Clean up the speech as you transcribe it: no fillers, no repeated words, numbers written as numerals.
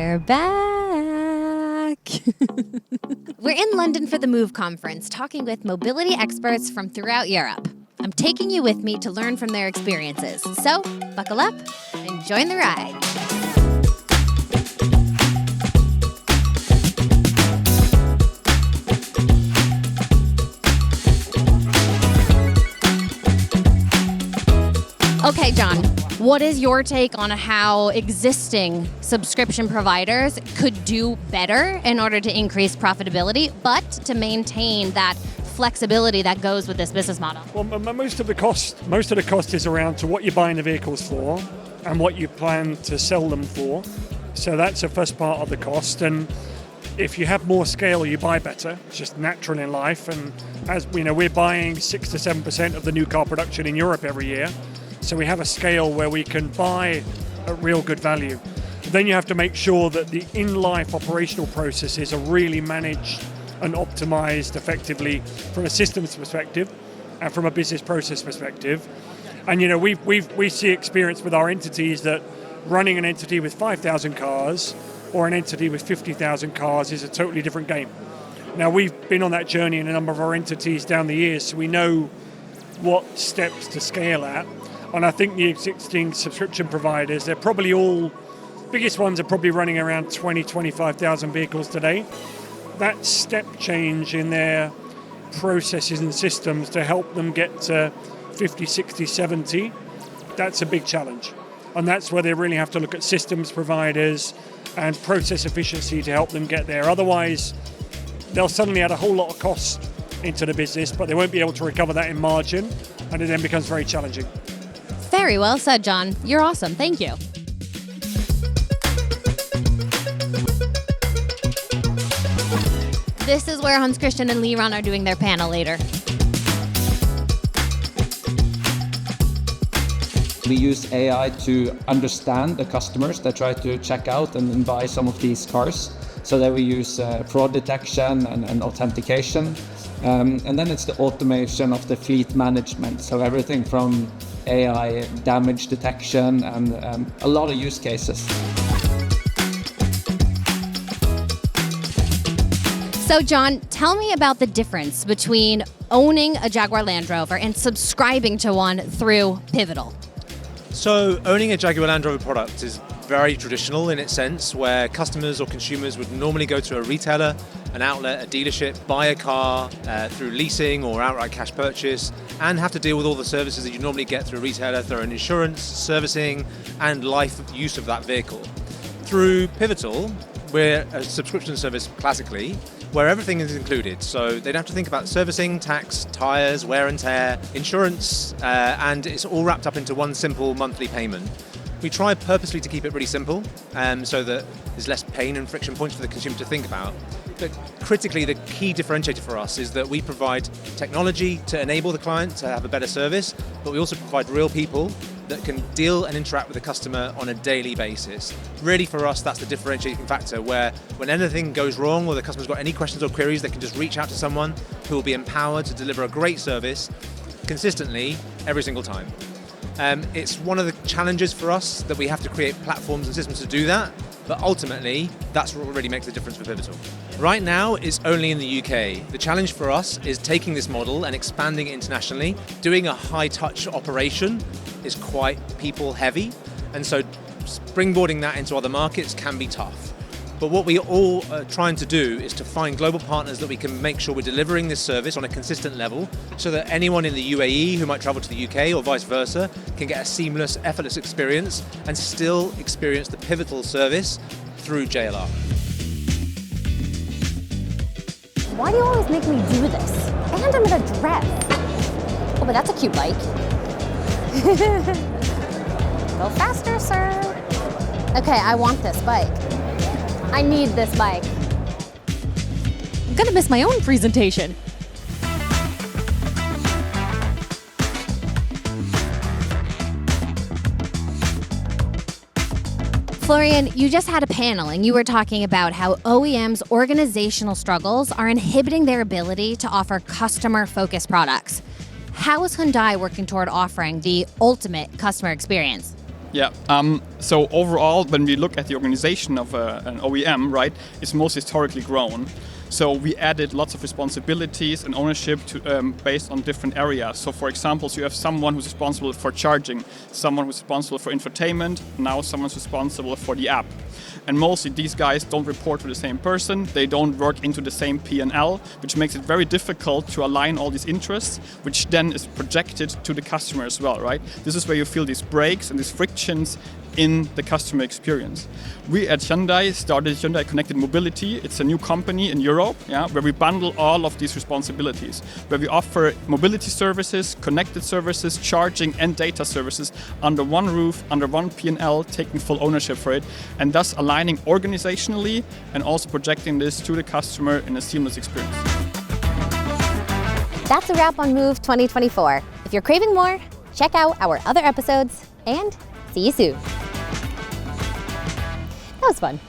We're back. We're in London for the Move conference, talking with mobility experts from throughout Europe. I'm taking you with me to learn from their experiences. So, buckle up and join the ride. Okay, John, what is your take on how existing subscription providers could do better in order to increase profitability, but to maintain that flexibility that goes with this business model? Well, most of the cost is around to what you're buying the vehicles for and what you plan to sell them for. So that's the first part of the cost. And if you have more scale, you buy better. It's just natural in life. And as we know, we're buying 6 to 7% of the new car production in Europe every year. So we have a scale where we can buy at real good value. Then you have to make sure that the in-life operational processes are really managed and optimized effectively from a systems perspective and from a business process perspective. And we see experience with our entities that running an entity with 5,000 cars or an entity with 50,000 cars is a totally different game. Now, we've been on that journey in a number of our entities down the years, so we know what steps to scale at. And I think the existing subscription providers, they're probably all, biggest ones are probably running around 20, 25,000 vehicles today. That step change in their processes and systems to help them get to 50, 60, 70, that's a big challenge. And that's where they really have to look at systems providers and process efficiency to help them get there. Otherwise, they'll suddenly add a whole lot of cost into the business, but they won't be able to recover that in margin, and it then becomes very challenging. Very well said, John. You're awesome. Thank you. This is where Hans Christian and Liran are doing their panel later. We use AI to understand the customers that try to check out and buy some of these cars, so that we use fraud detection and authentication. And then it's the automation of the fleet management, so everything from AI damage detection and a lot of use cases. So, John, tell me about the difference between owning a Jaguar Land Rover and subscribing to one through Pivotal. So, owning a Jaguar Land Rover product is very traditional in its sense, where customers or consumers would normally go to a retailer, an outlet, a dealership, buy a car through leasing or outright cash purchase, and have to deal with all the services that you normally get through a retailer, through an insurance, servicing, and life use of that vehicle. Through Pivotal, we're a subscription service classically, where everything is included. So they don't have to think about servicing, tax, tyres, wear and tear, insurance, and it's all wrapped up into one simple monthly payment. We try purposely to keep it really simple, so that there's less pain and friction points for the consumer to think about. But critically, the key differentiator for us is that we provide technology to enable the client to have a better service, but we also provide real people that can deal and interact with the customer on a daily basis. Really, for us, that's the differentiating factor, where when anything goes wrong or the customer's got any questions or queries, they can just reach out to someone who will be empowered to deliver a great service consistently every single time. It's one of the challenges for us that we have to create platforms and systems to do that, but ultimately, that's what really makes the difference for Pivotal. Right now, it's only in the UK. The challenge for us is taking this model and expanding it internationally. Doing a high-touch operation is quite people-heavy, and so springboarding that into other markets can be tough. But what we all are trying to do is to find global partners that we can make sure we're delivering this service on a consistent level, so that anyone in the UAE who might travel to the UK or vice versa can get a seamless, effortless experience and still experience the Pivotal service through JLR. Why do you always make me do this? And I'm in a dress. Oh, but that's a cute bike. Go faster, sir. Okay, I want this bike. I need this bike. I'm gonna miss my own presentation. Florian, you just had a panel and you were talking about how OEMs' organizational struggles are inhibiting their ability to offer customer-focused products. How is Hyundai working toward offering the ultimate customer experience? Yeah, So overall, when we look at the organization of an OEM, right, it's most historically grown. So we added lots of responsibilities and ownership based on different areas. So for example, you have someone who's responsible for charging, someone who's responsible for infotainment, now someone's responsible for the app. And mostly these guys don't report to the same person, they don't work into the same P&L, which makes it very difficult to align all these interests, which then is projected to the customer as well, right? This is where you feel these breaks and these frictions in the customer experience. We at Hyundai started Hyundai Connected Mobility. It's a new company in Europe, where we bundle all of these responsibilities, where we offer mobility services, connected services, charging and data services under one roof, under one P&L, taking full ownership for it, and thus aligning organizationally and also projecting this to the customer in a seamless experience. That's a wrap on Move 2024. If you're craving more, check out our other episodes and see you soon. That was fun.